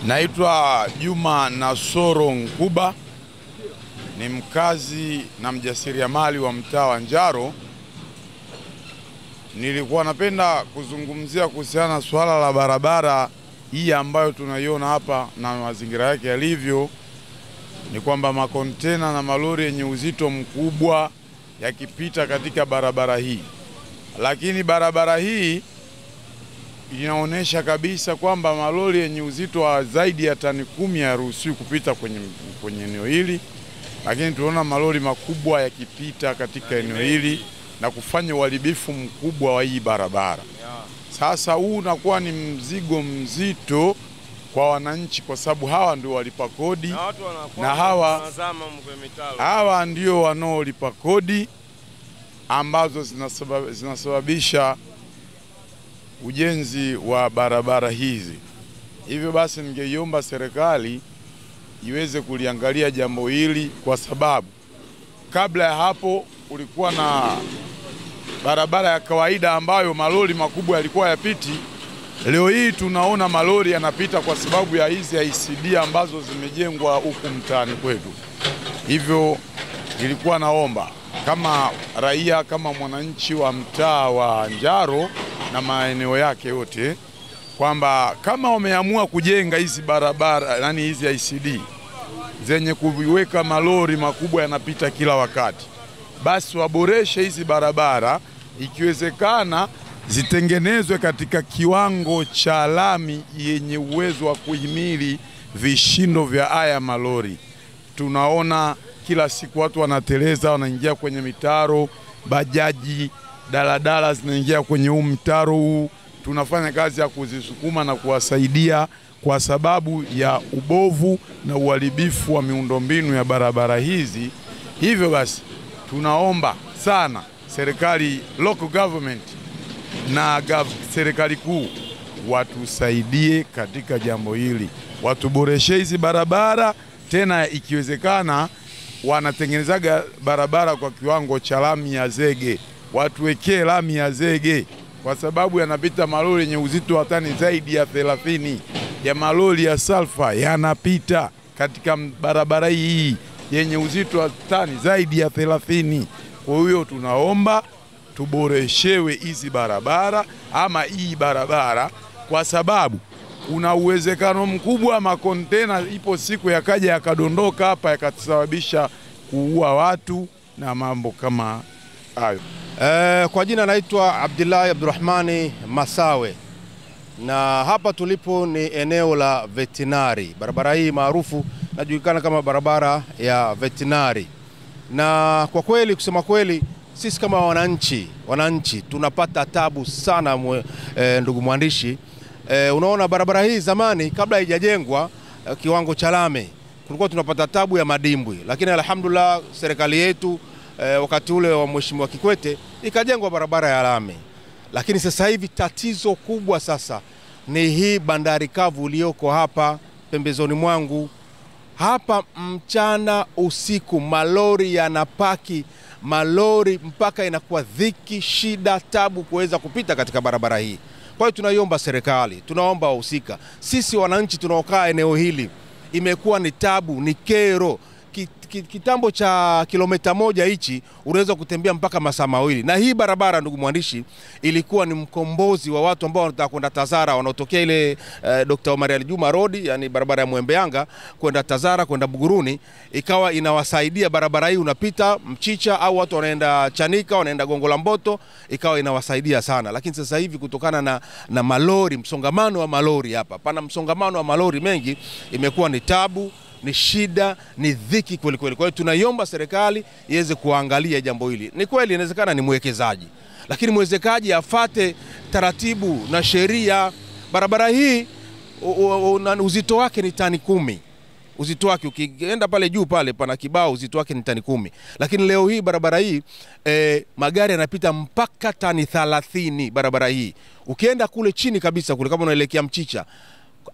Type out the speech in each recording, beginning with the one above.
Naitwa Juma Nasoro Nkuba, ni mkazi na mjasiriamali wa mtaa wa Njaro. Nilikuwa napenda kuzungumzia kuhusiana na swala la barabara hii ambayo tunaiona hapa na mazingira yake yalivyo. Ni kwamba makontena na malori yenye uzito mkubwa yakipita katika barabara hii. Lakini barabara hii inaonesha kabisa kwamba malori yenye uzito wa zaidi ya tani 10 hayaruhusiwi kupita kwenye eneo hili. Lakini tunaona malori makubwa yakipita katika eneo hili na kufanya uharibifu mkubwa wa hii barabara. Sasa huu unakuwa ni mzigo mzito kwa wananchi, kwa sababu hawa ndio walipa kodi na hawa ndio wanaolipa kodi ambazo zinasababisha ujenzi wa barabara hizi. Hivyo basi ningeiomba serikali iweze kuliangalia jambo hili, kwa sababu kabla ya hapo ulikuwa na barabara ya kawaida ambayo malori makubwa yalikuwa yapiti. Leo hii tunaona malori yanapita kwa sababu ya hizi ICD ambazo zimejengwa huku mtaani kwetu. Hivyo nilikuwa naomba kama raia, kama mwananchi wa mtaa wa Njaro na maeneo yake yote, kwamba kama wameamua kujenga hizi barabara, yani hizi ICD zenye kuweka malori makubwa yanapita kila wakati, basi waboreshe hizi barabara, ikiwezekana zitengenezwe katika kiwango cha lami yenye uwezo wa kuhimili vishindo vya haya malori. Tunaona kila siku watu wanateleza, wanaingia kwenye mitaro, bajaji, daladala zinaingia kwenye huu mtaro huu. Tunafanya kazi ya kuzisukuma na kuwasaidia kwa sababu ya ubovu na uharibifu wa miundombinu ya barabara hizi. Hivyo basi tunaomba sana serikali, local government na serikali kuu watusaidie katika jambo hili, watuboreshe hizi barabara. Tena ikiwezekana wanatengenezaga barabara kwa kiwango cha lami ya zege, watuwekee lami ya zege, kwa sababu yanapita malori yenye uzito wa tani zaidi ya 30 ya malori ya sulfa yanapita katika barabara hii yenye uzito wa tani zaidi ya 30. Kwa hiyo tunaomba tuboreshewe hizi barabara ama hii barabara, kwa sababu kuna uwezekano mkubwa makontena ipo siku yakaja yakadondoka hapa yakasababisha kuua watu na mambo kama hayo. Kwa jina naitwa Abdullahi Abdurrahmani Masawe, na hapa tulipo ni eneo la Veterinary. Barabara hii maarufu najulikana kama barabara ya Veterinary. Na kwa kweli, kusema kweli, sisi kama wananchi tunapata tabu sana ndugu mwandishi. Unaona barabara hii zamani kabla haijajengwa kiwango cha lami kulikuwa tunapata tabu ya madimbwi, lakini alhamdulillah serikali yetu wakati ule wa Mheshimiwa Kikwete ikajengwa barabara ya lami. Lakini sasa hivi tatizo kubwa sasa ni hii bandari kavu iliyoko hapa pembezoni mwangu. Hapa mchana usiku malori yanapaki, malori mpaka inakuwa dhiki, shida, tabu kuweza kupita katika barabara hii. Kwa hiyo tunaiomba serikali, tunaomba wahusika, sisi wananchi tunaokaa eneo hili imekuwa ni tabu, ni kero. Kitambo cha kilomita 1 hichi unaweza kutembea mpaka masaa 2. Na hii barabara ndugu mwandishi ilikuwa ni mkombozi wa watu ambao wanataka kwenda Tazara, wanaotokea ile Dr. Omar Ali Juma Road, yani barabara ya Mwembe Yanga kwenda Tazara kwenda Buguruni. Ikawa inawasaidia barabara hii, unapita Mchicha au watu wanaenda Chanika, wanaenda Gongo la Mboto, ikawa inawasaidia sana. Lakini sasa hivi kutokana na malori, msongamano wa malori hapa, pana msongamano wa malori mengi, imekuwa ni tabu, ni shida, ni dhiki kweli kweli. Kwa hiyo tunaiomba serikali iweze kuangalia jambo hili. Ni kweli inawezekana ni mwekezaji, lakini mwekezaji afate taratibu na sheria. Barabara hii uzito wake ni tani 10. Uzito wake ukienda pale juu pale pana kibao uzito wake ni tani 10. Lakini leo hii barabara hii magari yanapita mpaka tani 30 barabara hii. Ukienda kule chini kabisa kule kama unaelekea Mchicha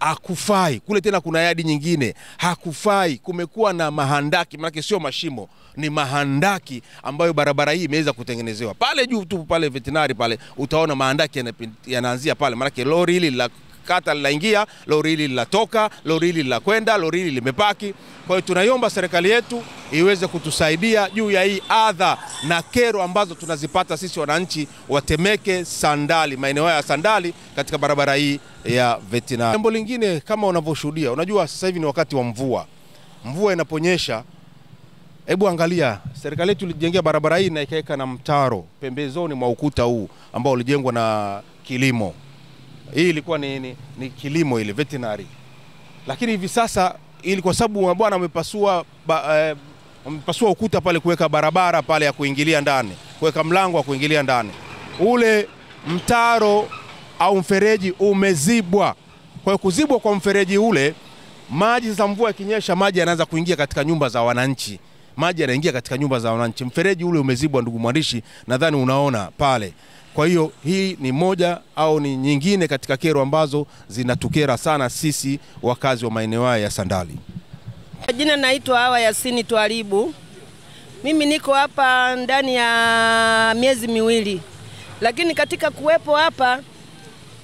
hakufai. Kule tena kuna yadi nyingine hakufai. Kumekuwa na mahandaki, maana sio mashimo, ni mahandaki ambayo barabara hii imeweza kutengenezewa. Pale juu tu pale Veterinary pale utaona mahandaki yanaanzia pale, maana lori hili la kata linaingia, lori hili linatoka, lori hili linakwenda, lori hili limepaki. Kwa hiyo tunaiomba serikali yetu iweze kutusaidia juu ya hii adha na kero ambazo tunazipata sisi wananchi wa Temeke Sandali, maeneo ya Sandali katika barabara hii ya Veterinary. Jambo lingine kama unavyoshuhudia, unajua sasa hivi ni wakati wa mvua. Mvua inaponyesha, hebu angalia, serikali yetu ilijengea barabara hii na ikaweka na mtaro pembezoni mwa ukuta huu ambao ulijengwa na kilimo. Hii ilikuwa ni kilimo ile veterinary. Lakini hivi sasa ili kwa sababu bwana amepasua ukuta pale kuweka barabara pale ya kuingilia ndani, kuweka mlango wa kuingilia ndani, ule mtaro au mfereji umezibwa. Kwa hiyo kuzibwa kwa mfereji ule, maji za mvua ikinyesha, maji yanaanza kuingia katika nyumba za wananchi. Maji yanaingia katika nyumba za wananchi. Mfereji ule umezibwa, ndugu mwandishi, nadhani unaona pale. Kwa hiyo hii ni moja au ni nyingine katika kero ambazo zinatukera sana sisi wakazi wa maeneo haya ya Sandali. Jina naitwa Hawa Yasini Twalibu. Mimi niko hapa ndani ya miezi miwili. Lakini katika kuwepo hapa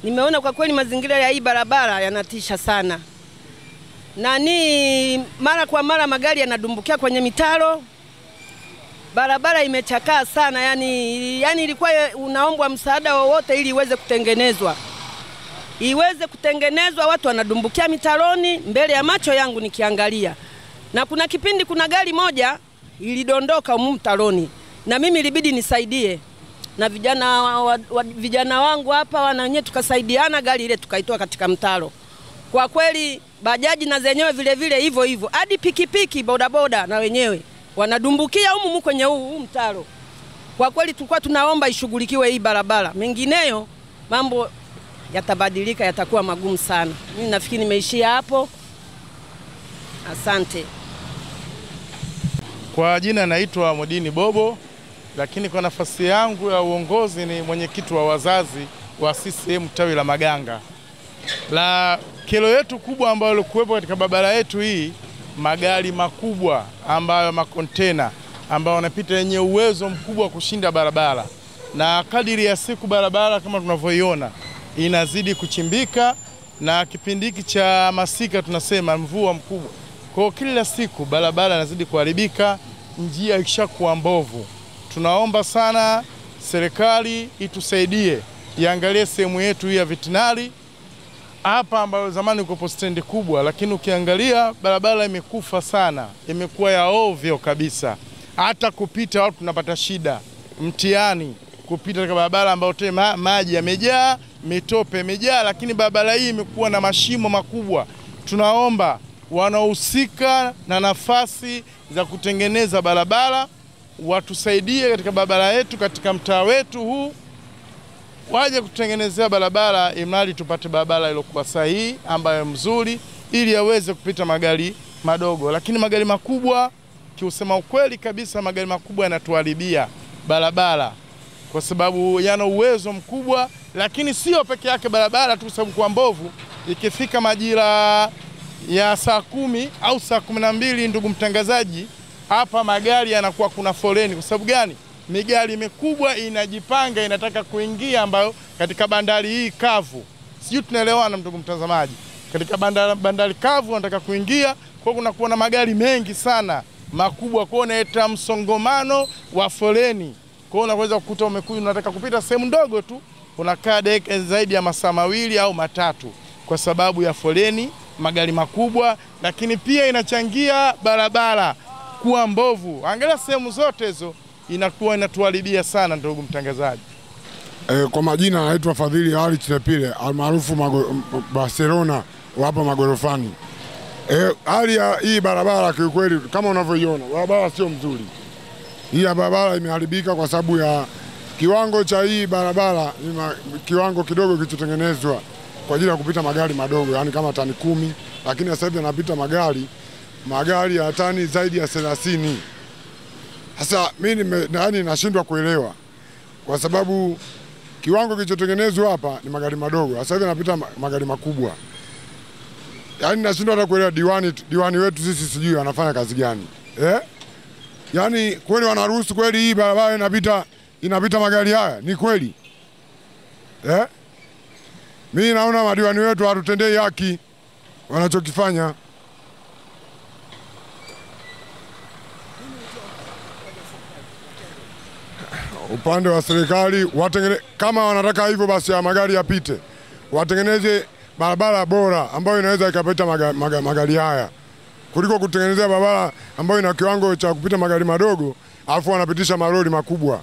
nimeona kwa kweli mazingira ya hii barabara yanatisha sana. Mara kwa mara magari yanadumbukia kwenye mitaro. Barabara imechakaa sana, yani ilikuwa unaombwa msaada wowote ili iweze kutengenezwa. Iweze kutengenezwa, watu wanadumbukia mitaroni mbele ya macho yangu nikiangalia. Na kuna kipindi kuna gari moja ilidondoka mtaroni na mimi ilibidi nisaidie. Na vijana wangu hapa wananye tukasaidiana, gari ile tukaitoa katika mtaro. Kwa kweli bajaji na zenyewe vile vile hivyo hivyo. Hadi pikipiki bodaboda na wenyewe wanadumbukia humu kwenye huu mtaro. Kwa kweli tulikuwa tunaomba ishughulikiwe hii barabara. Mengineyo mambo yatabadilika, yatakuwa magumu sana. Mimi nafikiri nimeishia hapo. Asante. Kwa jina naitwa Modini Bobo, lakini kwa nafasi yangu ya uongozi ni mwenyekiti wa wazazi wa CCM tawi la Maganga. La kero yetu kubwa ambayo ilikuwepo katika barabara yetu hii, magari makubwa ambayo makontena ambayo wanapita yenye uwezo mkubwa kushinda barabara. Na kadiri ya siku barabara kama tunavyoiona inazidi kuchimbika, na kipindi hiki cha masika tunasema mvua mkubwa. Kwa kila siku barabara inazidi kuharibika, njia ikishakuwa mbovu. Tunaomba sana serikali itusaidie, iangalie sehemu yetu hii ya Veterinary hapa ambayo zamani uko stendi kubwa, lakini ukiangalia barabara imekufa sana, imekuwa ya ovyo kabisa. Hata kupita watu tunapata shida, mtihani kupita katika barabara ambayo tena maji yamejaa, mitope imejaa, lakini barabara hii imekuwa na mashimo makubwa. Tunaomba wanaohusika na nafasi za kutengeneza barabara watusaidie katika barabara yetu, katika mtaa wetu huu, waje kutengenezea barabara imradi tupate barabara iliyokuwa sahihi ambayo mzuri, ili yaweze kupita magari madogo. Lakini magari makubwa, kiusema ukweli kabisa, magari makubwa yanatuharibia barabara kwa sababu yana uwezo mkubwa. Lakini sio peke yake barabara tu, sababu kwa mbovu ikifika majira ya saa 10 au saa 12, ndugu mtangazaji, hapa magari yanakuwa kuna foleni. Kwa sababu gani? Migari mikubwa inajipanga inataka kuingia, ambayo katika bandari hii kavu. Sijui tunaelewana ndugu mtazamaji. Katika bandari kavu wanataka kuingia, kwa kuna kuwa na magari mengi sana makubwa, kwa unaleta msongomano wa foleni. Kwa unaweza kukuta umekuja unataka kupita sehemu ndogo tu, unakaa dakika zaidi ya masaa 2 au 3 kwa sababu ya foleni, magari makubwa. Lakini pia inachangia barabara kuwa mbovu. Angalia sehemu zote hizo inakuwa inatuharibia sana ndugu mtangazaji. Kwa majina naitwa Fadhili Ali Chilepile almaarufu Barcelona hapa Magorofani. Hali ya hii barabara kiukweli kama unavyoiona, barabara sio mzuri. Hii barabara imeharibika kwa sababu ya kiwango cha hii barabara, kiwango kidogo kilichotengenezwa kwa ajili ya kupita magari madogo, yani kama tani 10, lakini sasa hivi yanapita magari ya tani zaidi ya 30. Sasa mimi nashindwa kuelewa kwa sababu kiwango kilichotengenezwa hapa ni magari madogo, sasa hivi yanapita magari makubwa. Yaani nashindwa hata kuelewa diwani wetu sisi sijui wanafanya kazi gani. Yaani kweli wanaruhusu kweli hii barabara inapita magari haya? Ni kweli? Mimi naona madiwani wetu hatutendei haki wanachokifanya. Upande wa serikali kama wanataka hivyo basi ya magari yapite, watengeneze barabara bora ambayo inaweza ikapita magari haya kuliko kutengenezea barabara ambayo ina kiwango cha kupita magari madogo alafu wanapitisha malori makubwa.